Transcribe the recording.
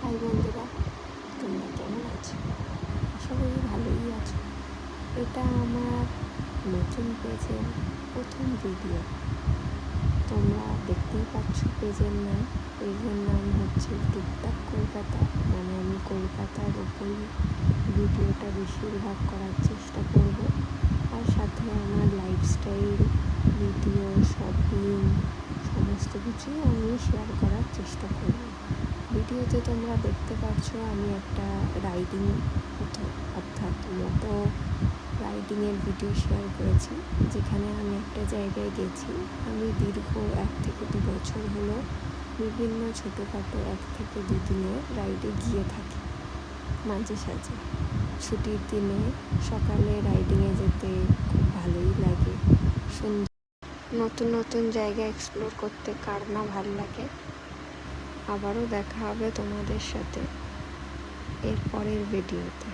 High বন্ধুরা, তোমরা কেমন আছো? আশা করি ভালোই আছো। এটা আমার নতুন পেজের প্রথম ভিডিও। তোমরা দেখতেই পাচ্ছ পেজের নাম হচ্ছে টুকটাক কলকাতা। মানে আমি কলকাতার ওপরই ভিডিওটা বেশিরভাগ করার চেষ্টা করব, আর সাথে আমার লাইফস্টাইল ভিডিও, শপিং সমস্ত কিছুই আমি শেয়ার করার চেষ্টা করব। ভিডিওতে তোমরা দেখতে পাচ্ছ আমি একটা রাইডিং অর্থাৎ মোটো রাইডিংয়ের ভিডিও শেয়ার করেছি, যেখানে আমি একটা জায়গায় গেছি। আমি দীর্ঘ 1 থেকে 2 বছর হলো বিভিন্ন ছোটোখাটো 1 থেকে 2 দিনের রাইডে গিয়ে থাকি। মাঝে সাঝে ছুটির দিনে সকালে রাইডিংয়ে যেতে খুব ভালোই লাগে। নতুন নতুন জায়গা এক্সপ্লোর করতে কার না ভালো লাগে। আবারও দেখা হবে তোমাদের সাথে এর পরের ভিডিওতে।